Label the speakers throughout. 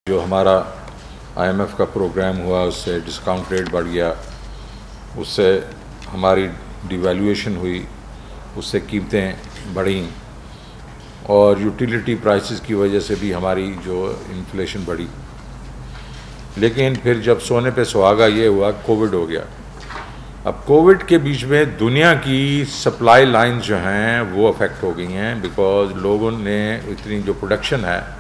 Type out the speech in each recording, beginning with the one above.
Speaker 1: जो हमारा आईएमएफ का प्रोग्राम हुआ उससे डिस्काउंट रेट बढ़ गया, उससे हमारी डिवैल्यूएशन हुई, उससे कीमतें बढ़ी और यूटिलिटी प्राइसेस की वजह से भी हमारी जो इन्फ्लेशन बढ़ी। लेकिन फिर जब सोने पे सुहागा ये हुआ, कोविड हो गया। अब कोविड के बीच में दुनिया की सप्लाई लाइंस जो हैं वो अफेक्ट हो गई हैं, बिकॉज लोगों ने इतनी जो प्रोडक्शन है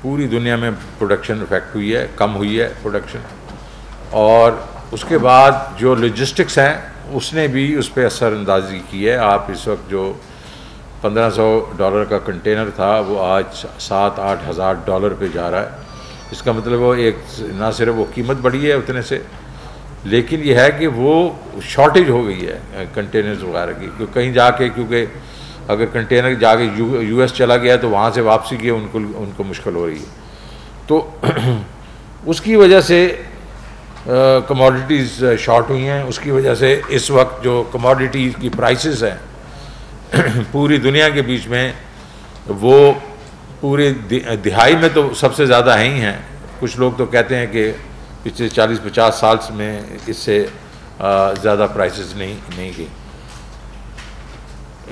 Speaker 1: पूरी दुनिया में प्रोडक्शन इफेक्ट हुई है, कम हुई है प्रोडक्शन। और उसके बाद जो लॉजिस्टिक्स हैं उसने भी उस पर असरअंदाजी की है। आप इस वक्त जो $1500 का कंटेनर था वो आज $7-8 हज़ार पे जा रहा है। इसका मतलब वो एक ना सिर्फ वो कीमत बढ़ी है उतने से, लेकिन ये है कि वो शॉर्टेज हो गई है कंटेनर्स वगैरह की। क्योंकि कहीं जाके, क्योंकि अगर कंटेनर जाके यूएस चला गया तो वहाँ से वापसी की उनको मुश्किल हो रही है। तो उसकी वजह से कमोडिटीज़ शॉर्ट हुई हैं। उसकी वजह से इस वक्त जो कमोडिटीज़ की प्राइसेस हैं पूरी दुनिया के बीच में वो पूरे दिहाई में तो सबसे ज़्यादा है ही हैं। कुछ लोग तो कहते हैं कि पिछले 40-50 साल में इससे ज़्यादा प्राइसेस नहीं गई।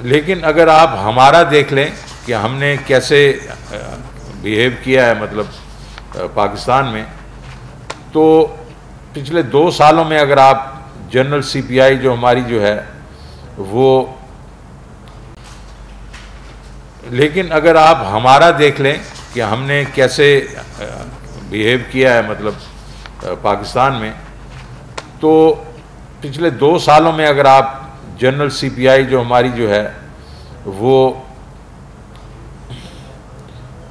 Speaker 1: लेकिन अगर आप हमारा देख लें कि हमने कैसे बिहेव किया है, मतलब पाकिस्तान में, तो पिछले 2 सालों में अगर आप जनरल सीपीआई जो हमारी जो है वो, लेकिन अगर आप हमारा देख लें कि हमने कैसे बिहेव किया है, मतलब पाकिस्तान में, तो पिछले 2 सालों में अगर आप जनरल सीपीआई जो हमारी जो है वो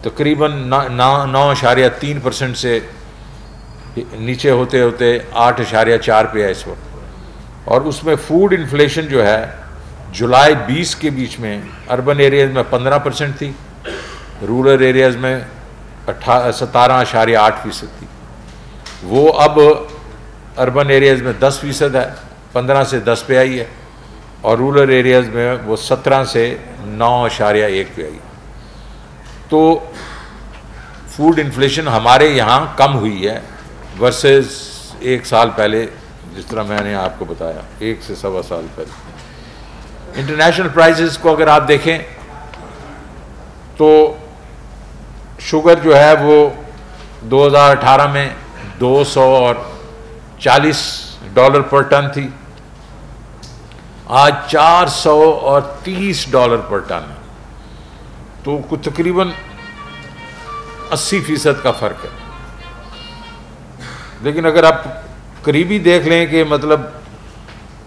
Speaker 1: तकरीबन 9.3% से नीचे होते होते 8.4 पे है इस वक्त। और उसमें फूड इन्फ्लेशन जो है जुलाई 20 के बीच में अर्बन एरियाज़ में 15% थी, रूरल एरियाज़ में 17.8% थी। वो अब अर्बन एरियाज़ में 10% है, 15 से 10 पे आई है, और रूरल एरियाज़ में वो 17 से 9.1 पे आई। तो फूड इन्फ्लेशन हमारे यहाँ कम हुई है वर्सेस 1 साल पहले, जिस तरह मैंने आपको बताया 1 से 1.25 साल पहले। इंटरनेशनल प्राइसेस को अगर आप देखें तो शुगर जो है वो 2018 में $240 पर टन थी, आज $430 पर टन है। तो कुछ तकरीबन 80% का फ़र्क है। लेकिन अगर आप करीबी देख लें कि मतलब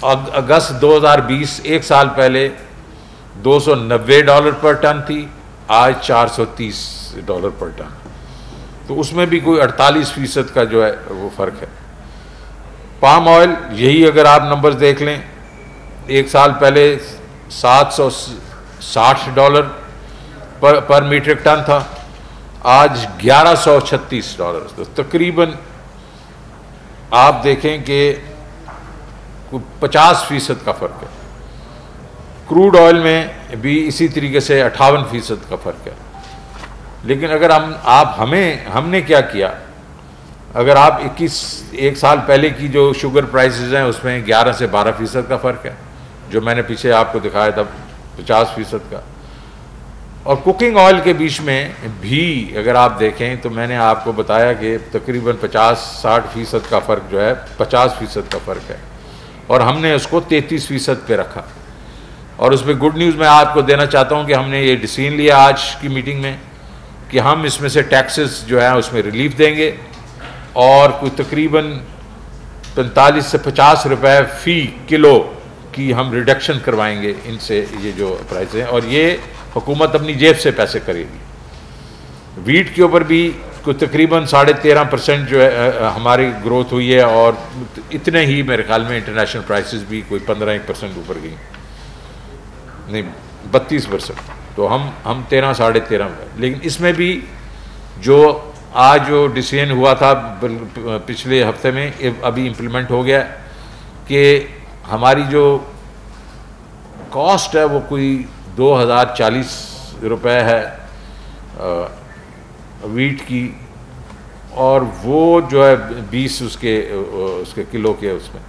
Speaker 1: अगस्त 2020 1 साल पहले $290 पर टन थी, आज $430 पर टन। तो उसमें भी कोई 48% का जो है वो फ़र्क है। पाम ऑयल, यही अगर आप नंबर्स देख लें, 1 साल पहले $760 पर मीट्रिक टन था, आज $1136। तो तकरीबन आप देखें कि 50% का फ़र्क है। क्रूड ऑयल में भी इसी तरीके से 58% का फ़र्क है। लेकिन अगर हमने क्या किया, अगर आप 1 साल पहले की जो शुगर प्राइसेस हैं उसमें 11 से 12% का फ़र्क है, जो मैंने पीछे आपको दिखाया था 50% का। और कुकिंग ऑयल के बीच में भी अगर आप देखें तो मैंने आपको बताया कि तकरीबन 50-60% का फ़र्क जो है 50% का फ़र्क है, और हमने उसको 33% पे रखा। और उसमें गुड न्यूज़ मैं आपको देना चाहता हूँ कि हमने ये डिसीजन लिया आज की मीटिंग में कि हम इसमें से टैक्सेस जो है उसमें रिलीफ देंगे, और कोई तकरीबन 45 से 50 रुपए फ़ी किलो की हम रिडक्शन करवाएंगे इनसे, ये जो प्राइस हैं, और ये हुकूमत अपनी जेब से पैसे करेगी। वीट के ऊपर भी कोई तकरीबन 13.5% जो है हमारी ग्रोथ हुई है, और इतने ही मेरे ख्याल में इंटरनेशनल प्राइसेस भी कोई 15% ऊपर गई, नहीं 32%। तो हम 13-13.5। लेकिन इसमें भी जो आज जो डिसीजन हुआ था पिछले हफ्ते में अभी इम्प्लीमेंट हो गया कि हमारी जो कॉस्ट है वो कोई 2040 रुपए है वीट की और वो जो है 20 उसके किलो के उसमें,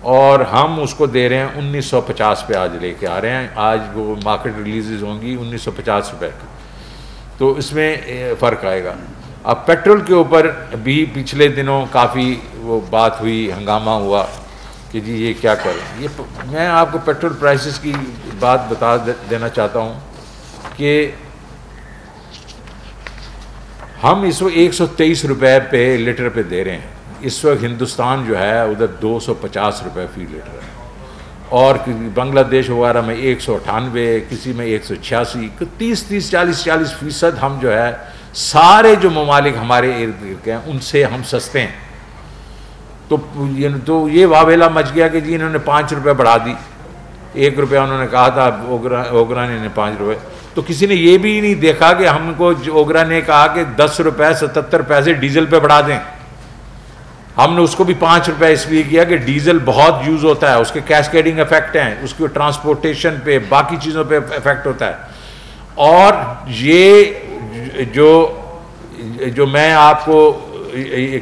Speaker 1: और हम उसको दे रहे हैं 1950 पे आज लेके आ रहे हैं। आज वो मार्केट रिलीजेज होंगी 1950 रुपये की, तो इसमें फ़र्क आएगा। अब पेट्रोल के ऊपर भी पिछले दिनों काफ़ी वो बात हुई, हंगामा हुआ कि जी ये क्या करें। ये मैं आपको पेट्रोल प्राइसेस की बात बता देना चाहता हूँ कि हम इस वक्त 123 रुपये पे लीटर पे दे रहे हैं। इस वक्त हिंदुस्तान जो है उधर 250 रुपये फी लीटर है, और बांग्लादेश वगैरह में 198, किसी में 186, 30-40% हम जो है सारे जो ममालिक हमारे इर्द गिर्द के हैं उनसे हम सस्ते हैं। तो ये वावेला मच गया कि जी इन्होंने 5 रुपये बढ़ा दी, 1 रुपया उन्होंने कहा था ओगरा ने 5 रुपये। तो किसी ने ये भी नहीं देखा कि हमको ओगरा ने कहा कि 10 रुपये 77 पैसे डीजल पे बढ़ा दें। हमने उसको भी 5 रुपये इसलिए किया कि डीजल बहुत यूज़ होता है, उसके कैस्केडिंग इफेक्ट हैं, उसके ट्रांसपोर्टेशन पे, बाकी चीज़ों पे इफेक्ट होता है। और ये जो मैं आपको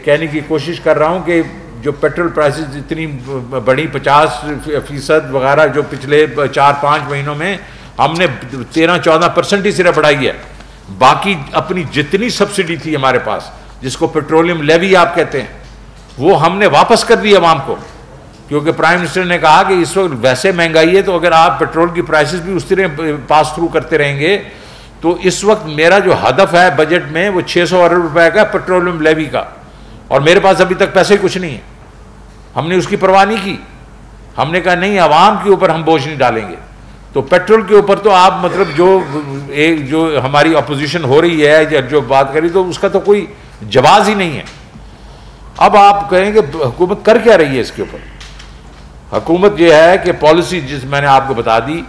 Speaker 1: कहने की कोशिश कर रहा हूँ कि जो पेट्रोल प्राइसेस इतनी बड़ी 50% वगैरह जो पिछले 4-5 महीनों में हमने 13-14% ही सिर्फ बढ़ाई है। बाकी अपनी जितनी सब्सिडी थी हमारे पास, जिसको पेट्रोलियम लेवी आप कहते हैं, वो हमने वापस कर दी अवाम को, क्योंकि प्राइम मिनिस्टर ने कहा कि इस वक्त वैसे महंगाई है, तो अगर आप पेट्रोल की प्राइसेस भी उस तरह पास थ्रू करते रहेंगे, तो इस वक्त मेरा जो हदफ है बजट में वो 600 अरब रुपए का पेट्रोलियम लेवी का, और मेरे पास अभी तक पैसे कुछ नहीं है। हमने उसकी परवाह नहीं की। हमने कहा नहीं, आवाम के ऊपर हम बोझ नहीं डालेंगे। तो पेट्रोल के ऊपर तो आप मतलब जो हमारी अपोजिशन हो रही है, जो बात करी, तो उसका तो कोई जवाब ही नहीं है। अब आप कहेंगे हुकूमत कर क्या रही है इसके ऊपर? हुकूमत यह है कि पॉलिसी जिस मैंने आपको बता दी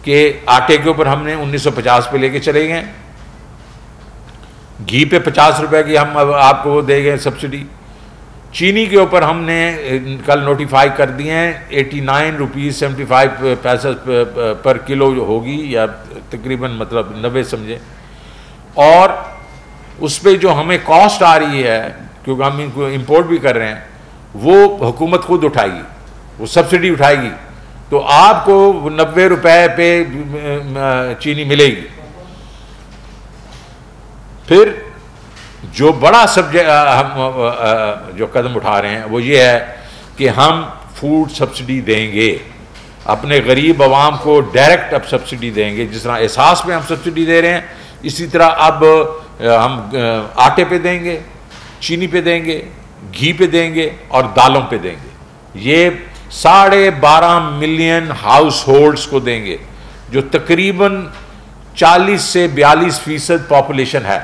Speaker 1: कि आटे के ऊपर हमने 1950 पे लेके चले गए, घी पे 50 रुपए की हम अब आपको वो दे गए सब्सिडी। चीनी के ऊपर हमने कल नोटिफाई कर दिए हैं 89 रुपीज़ 75 पैसे पर किलो जो होगी, या तकरीबन मतलब 90 समझे। और उस पर जो हमें कॉस्ट आ रही है, क्योंकि हम इनको इंपोर्ट भी कर रहे हैं, वो हुकूमत खुद उठाएगी, वो सब्सिडी उठाएगी। तो आपको 90 रुपए पे चीनी मिलेगी। फिर जो बड़ा सब्जेक्ट हम जो कदम उठा रहे हैं वो ये है कि हम फूड सब्सिडी देंगे, अपने गरीब आवाम को डायरेक्ट अब सब्सिडी देंगे। जिस तरह एहसास में हम सब्सिडी दे रहे हैं, इसी तरह अब हम आटे पे देंगे, चीनी पे देंगे, घी पे देंगे और दालों पे देंगे। ये 12.5 मिलियन हाउस होल्ड्स को देंगे, जो तकरीबन 40 से 42% पॉपुलेशन है।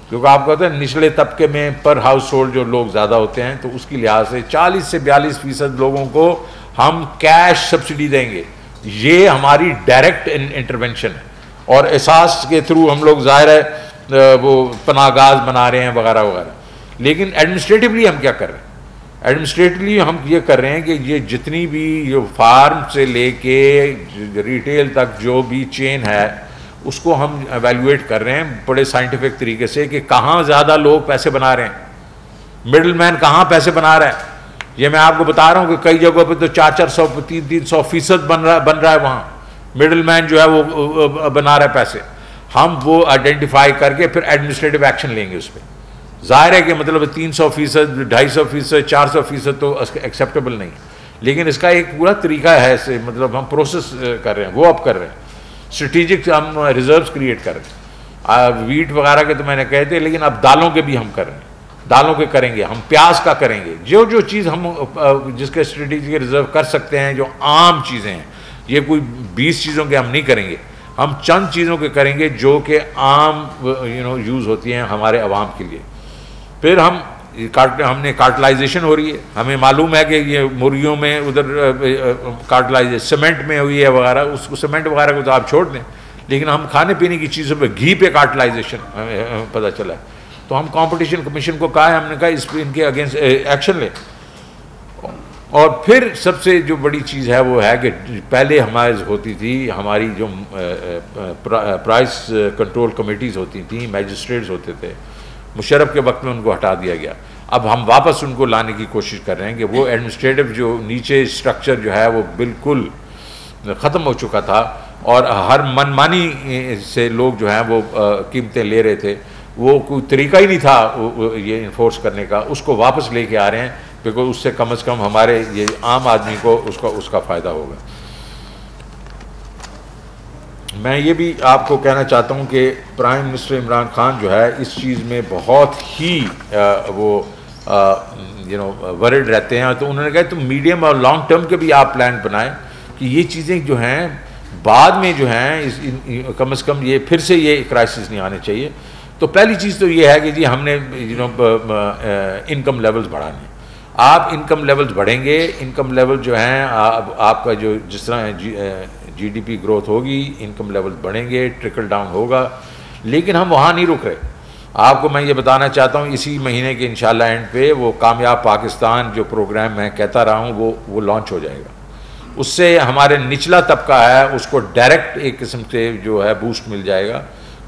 Speaker 1: क्योंकि आपको पता है निचले तबके में पर हाउस होल्ड जो लोग ज़्यादा होते हैं, तो उसकी लिहाज से 40 से 42% लोगों को हम कैश सब्सिडी देंगे। ये हमारी डायरेक्ट इंटरवेंशन है, और एहसास के थ्रू हम लोग ज़ाहिर है वो पनागाज बना रहे हैं वगैरह वगैरह। लेकिन एडमिनिस्ट्रेटिवली हम क्या कर रहे हैं? एडमिनिस्ट्रेटिवली हम ये कर रहे हैं कि ये जितनी भी जो फार्म से लेके रिटेल तक जो भी चेन है, उसको हम एवेल्युएट कर रहे हैं बड़े साइंटिफिक तरीके से कि कहाँ ज़्यादा लोग पैसे बना रहे हैं, मिडिल मैन कहाँ पैसे बना रहा है। ये मैं आपको बता रहा हूँ कि कई जगहों पे तो 400-400 300% बन रहा है वहाँ मिडिल मैन जो है वो बना रहा है पैसे। हम वो आइडेंटिफाई करके फिर एडमिनिस्ट्रेटिव एक्शन लेंगे उस पर। जाहिर है कि मतलब 300%, 250%, 400% तो एक्सेप्टेबल नहीं, लेकिन इसका एक पूरा तरीका है से मतलब हम प्रोसेस कर रहे हैं, वो अब कर रहे हैं। स्ट्रेटेजिक हम रिजर्व्स क्रिएट कर रहे हैं। वीट वगैरह के तो मैंने कहे थे, लेकिन अब दालों के भी हम कर रहे हैं, दालों के करेंगे, हम प्याज का करेंगे। जो चीज़ हम जिसके स्ट्रेटेजिक रिजर्व कर सकते हैं, जो आम चीज़ें हैं, ये कोई 20 चीज़ों के हम नहीं करेंगे, हम चंद चीज़ों के करेंगे जो कि आम यूज़ होती हैं हमारे आवाम के लिए। फिर हमने कार्टलाइजेशन हो रही है, हमें मालूम है कि ये मुर्गियों में उधर कार्टलाइजेशन सीमेंट में हुई है वगैरह, उसको सीमेंट वगैरह को तो आप छोड़ दें, लेकिन हम खाने पीने की चीज़ों पे घी पे कार्टलाइजेशन हमें पता चला है। तो हम कंपटीशन कमीशन को कहा है, हमने कहा इस पर इनके अगेंस्ट एक्शन लें। और फिर सबसे जो बड़ी चीज़ है वो है कि पहले हमारे होती थी हमारी जो प्राइस कंट्रोल कमेटीज़ होती थी, मैजिस्ट्रेट्स होते थे, मुशर्रफ के वक्त में उनको हटा दिया गया। अब हम वापस उनको लाने की कोशिश कर रहे हैं कि वो एडमिनिस्ट्रेटिव जो नीचे स्ट्रक्चर जो है वो बिल्कुल ख़त्म हो चुका था और हर मनमानी से लोग जो हैं वो कीमतें ले रहे थे, वो कोई तरीका ही नहीं था ये इन्फोर्स करने का, उसको वापस लेके आ रहे हैं बिकॉज उससे कम से कम हमारे ये आम आदमी को उसका फ़ायदा होगा। मैं ये भी आपको कहना चाहता हूँ कि प्राइम मिनिस्टर इमरान खान जो है इस चीज़ में बहुत ही वो वरिड रहते हैं। तो उन्होंने कहा तो मीडियम और लॉन्ग टर्म के भी आप प्लान बनाएं कि ये चीज़ें जो हैं बाद में जो हैं कम से कम ये फिर से ये क्राइसिस नहीं आने चाहिए। तो पहली चीज़ तो ये है कि जी हमने इनकम लेवल्स बढ़ाने। आप इनकम लेवल्स बढ़ेंगे, इनकम लेवल जो हैं आपका जो जिस तरह जीडीपी ग्रोथ होगी, इनकम लेवल बढ़ेंगे, ट्रिकल डाउन होगा, लेकिन हम वहाँ नहीं रुक रहे। आपको मैं ये बताना चाहता हूँ इसी महीने के इंशाल्लाह एंड पे वो कामयाब पाकिस्तान जो प्रोग्राम मैं कहता रहा हूँ वो लॉन्च हो जाएगा। उससे हमारे निचला तबका है उसको डायरेक्ट एक किस्म से जो है बूस्ट मिल जाएगा,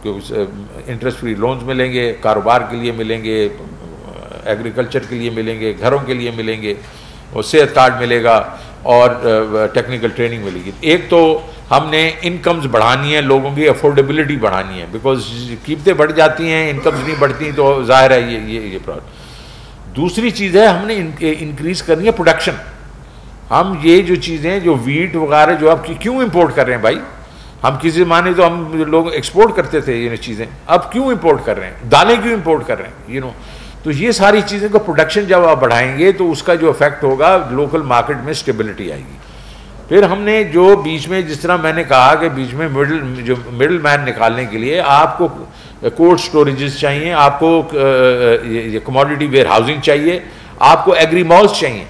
Speaker 1: क्योंकि इंटरेस्ट फ्री लोन्स मिलेंगे, कारोबार के लिए मिलेंगे, एग्रीकल्चर के लिए मिलेंगे, घरों के लिए मिलेंगे, और सेहत कार्ड मिलेगा और टेक्निकल ट्रेनिंग मिलेगी। एक तो हमने इनकम्स बढ़ानी है, लोगों की अफोर्डेबिलिटी बढ़ानी है, बिकॉज कीमतें बढ़ जाती हैं, इनकम्स नहीं बढ़ती तो जाहिर है ये प्रॉब्लम। दूसरी चीज़ है हमने इंक्रीज़ करनी है प्रोडक्शन। हम ये जो चीज़ें जो वीट वगैरह जो अब क्यों इंपोर्ट कर रहे हैं भाई, हम किसी ज़माने तो हम लोग एक्सपोर्ट करते थे ये चीज़ें, अब क्यों इंपोर्ट कर रहे हैं, दालें क्यों इंपोर्ट कर रहे हैं तो ये सारी चीज़ें का प्रोडक्शन जब आप बढ़ाएंगे तो उसका जो इफेक्ट होगा लोकल मार्केट में स्टेबिलिटी आएगी। फिर हमने जो बीच में जिस तरह मैंने कहा कि बीच में मिडिल मैन निकालने के लिए आपको कोल्ड स्टोरेजेस चाहिए, आपको ये कमोडिटी वेयर हाउसिंग चाहिए, आपको एग्री मॉल्स चाहिए,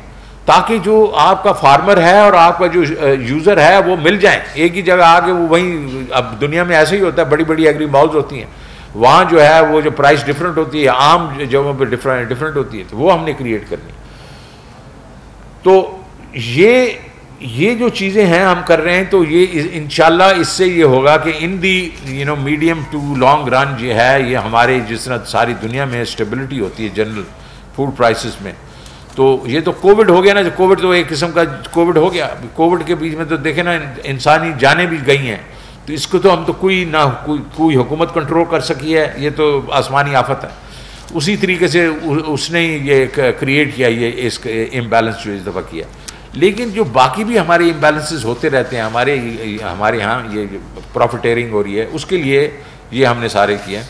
Speaker 1: ताकि जो आपका फार्मर है और आपका जो यूज़र है वो मिल जाए एक ही जगह आके। वो वहीं अब दुनिया में ऐसे ही होता है, बड़ी बड़ी एग्री मॉल्स होती हैं, वहाँ जो है वो जो प्राइस डिफरेंट होती है, आम जगहों पर डिफरेंट होती है, तो वो हमने क्रिएट करनी। तो ये जो चीज़ें हैं हम कर रहे हैं, तो ये इंशाल्लाह इससे ये होगा कि इन दी मीडियम टू लॉन्ग रन ये है, ये हमारे जिस तरह सारी दुनिया में स्टेबिलिटी होती है जनरल फूड प्राइसेस में। तो ये तो कोविड हो गया ना, जो कोविड तो एक किस्म का कोविड हो गया। कोविड के बीच में तो देखे ना इंसानी जानें भी गई हैं, तो इसको तो हम तो कोई हुकूमत कंट्रोल कर सकी है, ये तो आसमानी आफत है। उसी तरीके से उसने ये क्रिएट किया, ये इस इम्बैलेंस जो इस दफ़ा किया। लेकिन जो बाकी भी हमारे इम्बैलेंसेस होते रहते हैं हमारे यहाँ, ये प्रॉफिटेरिंग हो रही है, उसके लिए ये हमने सारे किए हैं।